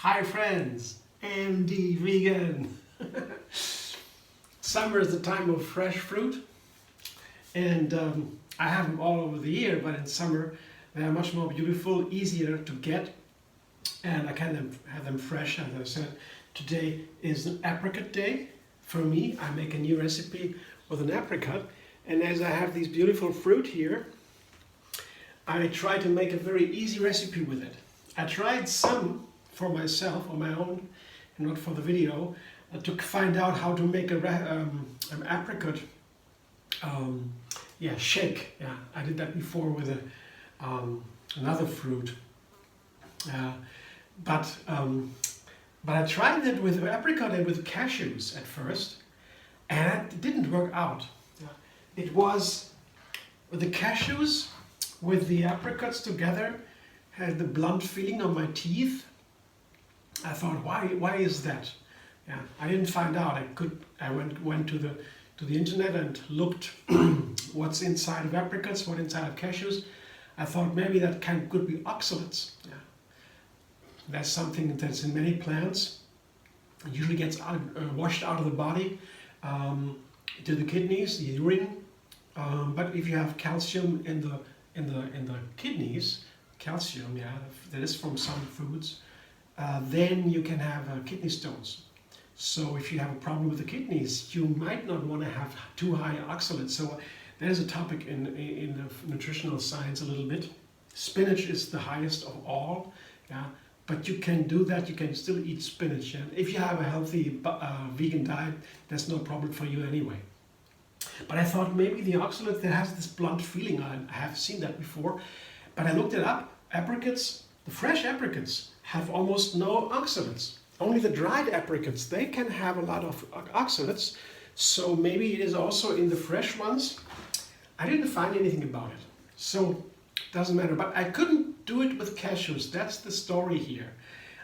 Hi friends, MD Vegan. Summer is the time of fresh fruit, and I have them all over the year, but in summer they are much more beautiful, easier to get, and I can have them fresh. As I said, today is an apricot day. For me, I make a new recipe with an apricot, and as I have these beautiful fruit here, I try to make a very easy recipe with it. I tried some for myself on my own and not for the video to find out how to make an apricot shake. Yeah, I did that before with another fruit, but I tried that with apricot and with cashews at first, and it didn't work out. It was the cashews with the apricots together had the blunt feeling on my teeth. I thought, why is that? Yeah, I didn't find out. I went to the internet and looked what's inside of apricots, what's inside of cashews. I thought maybe that could be oxalates. Yeah. That's something that's in many plants. It usually gets washed out of the body to the kidneys, the urine. But if you have calcium in the kidneys, calcium, yeah, that is from some foods, then you can have kidney stones. So if you have a problem with the kidneys, you might not want to have too high oxalates. So there's a topic in the nutritional science a little bit. Spinach is the highest of all, yeah, but you can do that. You can still eat spinach. And if you have a healthy vegan diet, that's no problem for you anyway. But I thought maybe the oxalate that has this blunt feeling, I have seen that before, but I looked it up. Apricots, the fresh apricots, have almost no oxalates. Only the dried apricots, they can have a lot of oxalates. So maybe it is also in the fresh ones. I didn't find anything about it, so it doesn't matter. But I couldn't do it with cashews. That's the story here.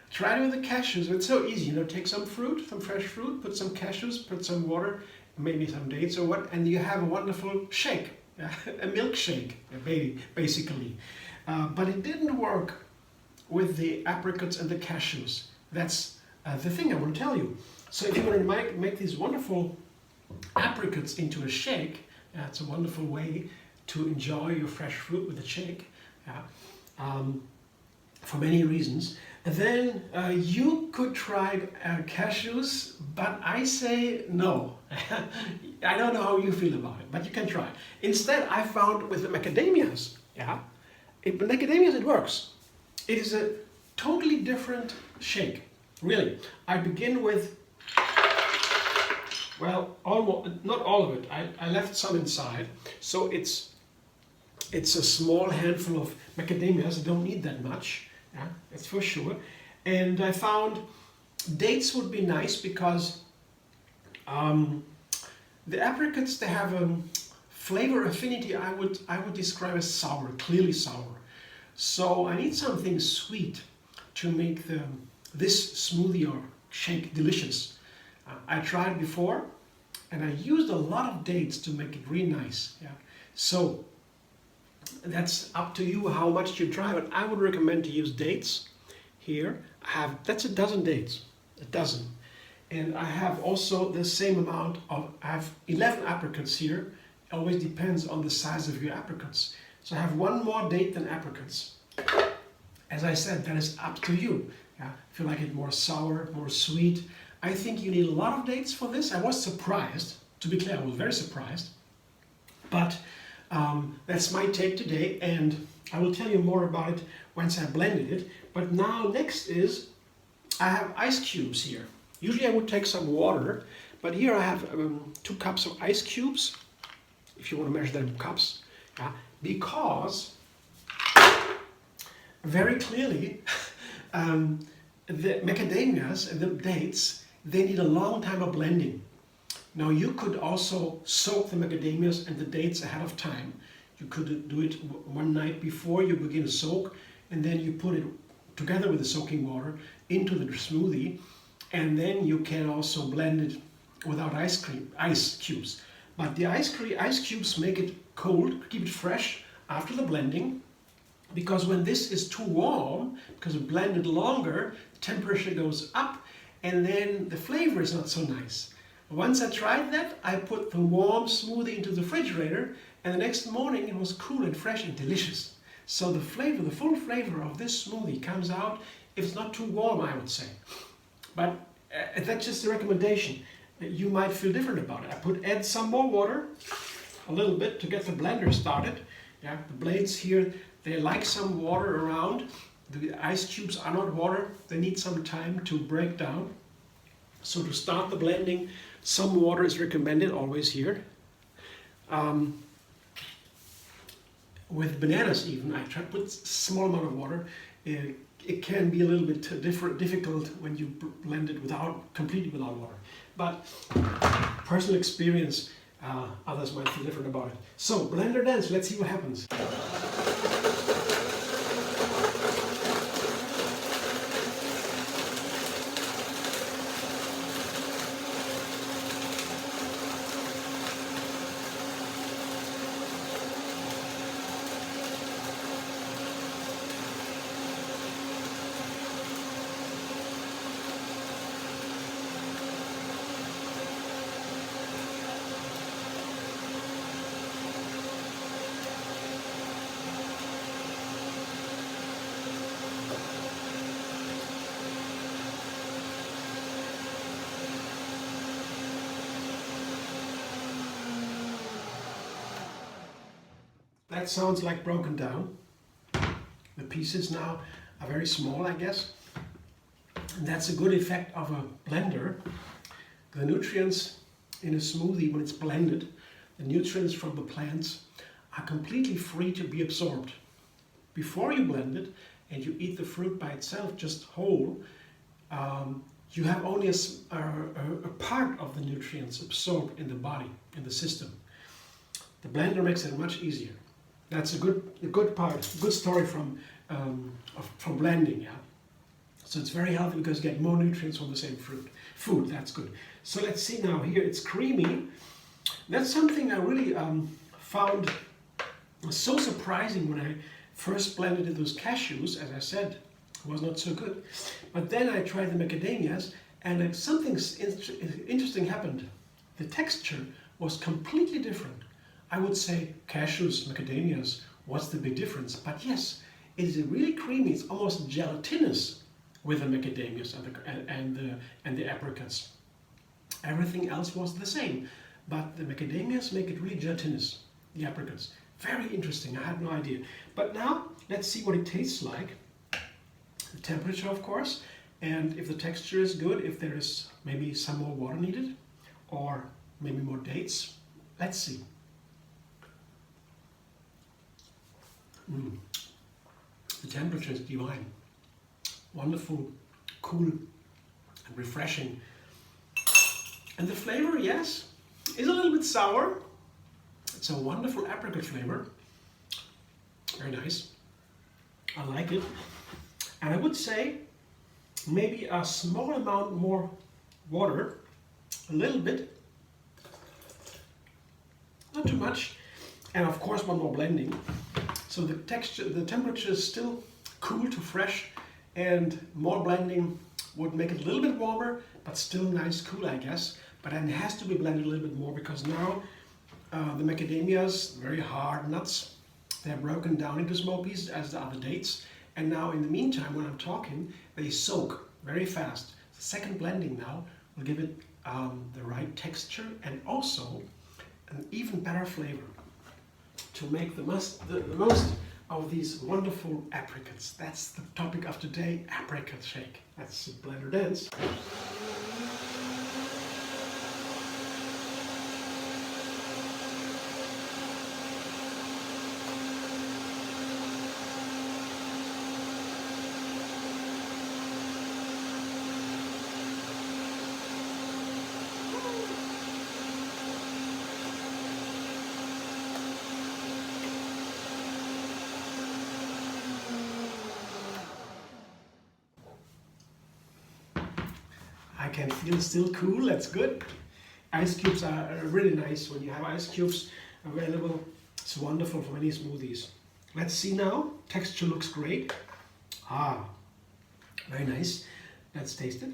Try it with the cashews. It's so easy, take some fruit, some fresh fruit, put some cashews, put some water, maybe some dates or what, and you have a wonderful shake, a milkshake, basically. But it didn't work with the apricots and the cashews. That's the thing I want to tell you. So if you want to make these wonderful apricots into a shake, it's a wonderful way to enjoy your fresh fruit with a shake, for many reasons. And then you could try cashews, but I say no. I don't know how you feel about it, but you can try. Instead, I found with the macadamias, macadamias, it works. It is a totally different shake, really. I begin with, well, almost, not all of it. I left some inside, so it's a small handful of macadamias. I don't need that much, that's for sure. And I found dates would be nice because the apricots, they have a flavor affinity I would describe as sour, clearly sour. So I need something sweet to make this smoothie or shake delicious. I tried before, and I used a lot of dates to make it really nice. Yeah. So that's up to you how much you try, but I would recommend to use dates. Here that's a dozen dates, a dozen. And I have also the same amount I have 11 apricots here. It always depends on the size of your apricots. So I have one more date than apricots. As I said, that is up to you. If you like it more sour, more sweet. I think you need a lot of dates for this. I was surprised, to be clear, I was very surprised. But that's my take today, and I will tell you more about it once I blended it. But now next is, I have ice cubes here. Usually I would take some water, but here I have 2 cups of ice cubes, if you want to measure them in cups, because very clearly the macadamias and the dates, they need a long time of blending. Now you could also soak the macadamias and the dates ahead of time. You could do it one night before you begin to soak, and then you put it together with the soaking water into the smoothie, and then you can also blend it without ice cubes. But the ice cubes make it cold, keep it fresh after the blending, Because when this is too warm, because we blend it longer, the temperature goes up and then the flavor is not so nice. Once I tried that, I put the warm smoothie into the refrigerator and the next morning it was cool and fresh and delicious. So the flavor, the full flavor of this smoothie comes out if it's not too warm, I would say. But that's just a recommendation. You might feel different about it. Add some more water, a little bit, to get the blender started. Yeah, the blades here, they like some water around. The ice cubes are not water. They need some time to break down. So to start the blending, some water is recommended, always here. With bananas even, I try to put a small amount of water. It can be a little bit difficult when you blend it completely without water. But personal experience, others might feel different about it. So, blender dance, let's see what happens. That sounds like broken down. The pieces now are very small, I guess. And that's a good effect of a blender. The nutrients in a smoothie, when it's blended, the nutrients from the plants are completely free to be absorbed. Before you blend it and you eat the fruit by itself, just whole, you have only a part of the nutrients absorbed in the body, in the system. The blender makes it much easier. That's a good part, good story from blending, yeah. So it's very healthy because you get more nutrients from the same food. That's good. So let's see now. Here it's creamy. That's something I really found so surprising when I first blended in those cashews. As I said, it was not so good. But then I tried the macadamias, and something interesting happened. The texture was completely different. I would say cashews, macadamias, what's the big difference? But yes, it is really creamy. It's almost gelatinous with the macadamias and the apricots. Everything else was the same, but the macadamias make it really gelatinous, the apricots. Very interesting, I had no idea. But now, let's see what it tastes like. The temperature, of course, and if the texture is good, if there is maybe some more water needed, or maybe more dates. Let's see. The temperature is divine. Wonderful, cool, and refreshing. And the flavor, yes, is a little bit sour. It's a wonderful apricot flavor. Very nice. I like it. And I would say maybe a small amount more water, a little bit, not too much, and of course one more blending. So the temperature is still cool to fresh, and more blending would make it a little bit warmer, but still nice cool, I guess. But then it has to be blended a little bit more because now the macadamias, very hard nuts, they're broken down into small pieces as the other dates. And now in the meantime, when I'm talking, they soak very fast. The second blending now will give it the right texture and also an even better flavor to make the most of these wonderful apricots. That's the topic of today, apricot shake. That's the blender dance. I can feel still cool, that's good. Ice cubes are really nice when you have ice cubes available. It's wonderful for many smoothies. Let's see now. Texture looks great. Ah, very nice. Let's taste it.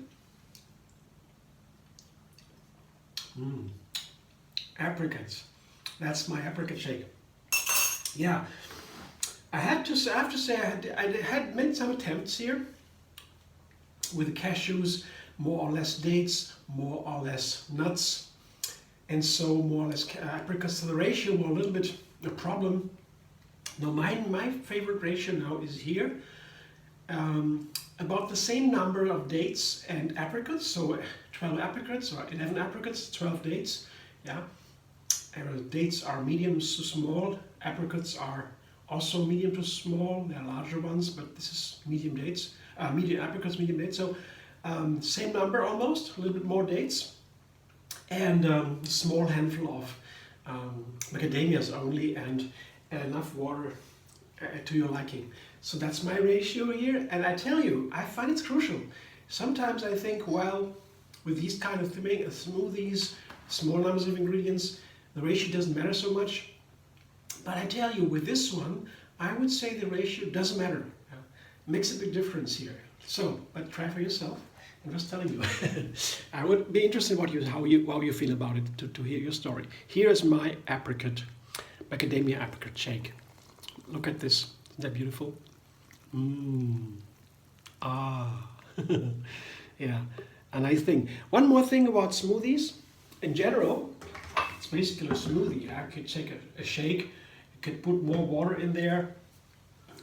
Apricots. That's my apricot shake. Yeah, I have to say I had made some attempts here with the cashews, more or less dates, more or less nuts, and so more or less apricots. So the ratio was a little bit a problem. Now my favorite ratio now is here. About the same number of dates and apricots, so 12 apricots or 11 apricots, 12 dates. Yeah, dates are medium to small. Apricots are also medium to small. They're larger ones, but this is medium dates. Medium apricots, medium dates. So same number almost, a little bit more dates, and a small handful of macadamias only, and enough water to your liking. So that's my ratio here, and I tell you, I find it's crucial. Sometimes I think, well, with these kind of smoothies, small numbers of ingredients, the ratio doesn't matter so much. But I tell you, with this one, I would say the ratio doesn't matter. Makes a big difference here. So, but try for yourself. I'm just telling you. I would be interested how you feel about it, to hear your story. Here is my macadamia apricot shake. Look at this. Isn't that beautiful? Yeah, a nice thing. One more thing about smoothies. In general, it's basically a smoothie. You could take a shake, you could put more water in there,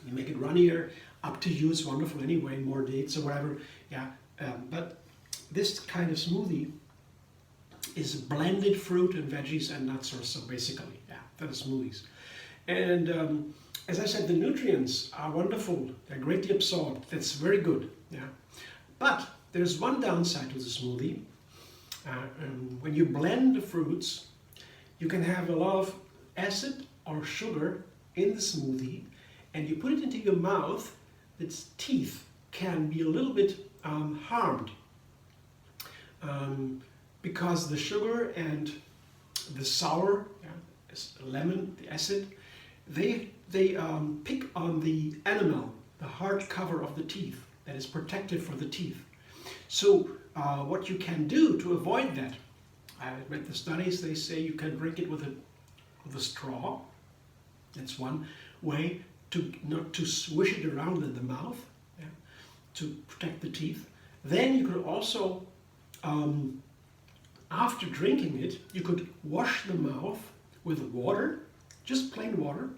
you make it runnier, up to you, it's wonderful anyway, more dates or whatever. Yeah, but this kind of smoothie is blended fruit and veggies and nuts or so, basically. Yeah, that is smoothies. And as I said, the nutrients are wonderful. They're greatly absorbed. That's very good. Yeah, but there's one downside to the smoothie. When you blend the fruits, you can have a lot of acid or sugar in the smoothie, and you put it into your mouth, its teeth can be a little bit harmed because the sugar and the sour, lemon, the acid, they pick on the enamel, the hard cover of the teeth that is protective for the teeth. So what you can do to avoid that, I read the studies, they say you can drink it with a straw. That's one way to not to swish it around in the mouth, yeah, to protect the teeth. Then you could also, after drinking it, you could wash the mouth with water, just plain water.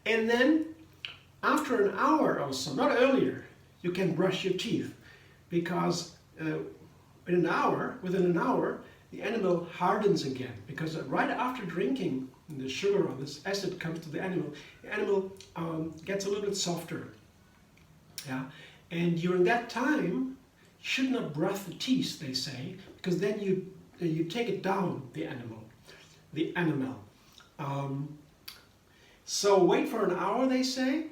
And then after an hour or so, not earlier, you can brush your teeth, because within an hour, the animal hardens again, because right after drinking, the sugar or this acid comes to the animal gets a little bit softer. Yeah, and during that time, you should not brush the teeth, they say, because then you take it down, the enamel. So wait for an hour, they say,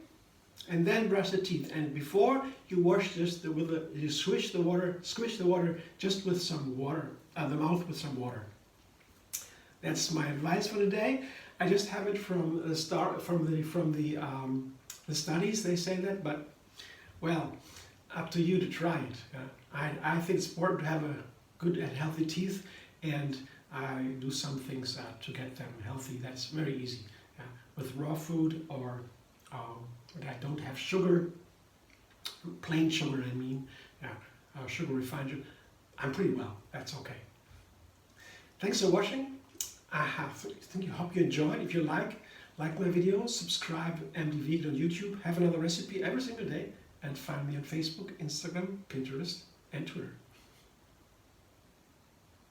and then brush the teeth. And before you wash this, you squish the water just with some water, the mouth with some water. That's my advice for today. I just have it from the studies. They say that, but well, up to you to try it. I think it's important to have a good and healthy teeth, and I do some things to get them healthy. That's very easy with raw food, or I don't have sugar, plain sugar. I mean, sugar, refined sugar. I'm pretty well. That's okay. Thanks for watching. I hope you enjoyed. If you like my videos, subscribe MDV on YouTube. Have another recipe every single day, and find me on Facebook, Instagram, Pinterest, and Twitter.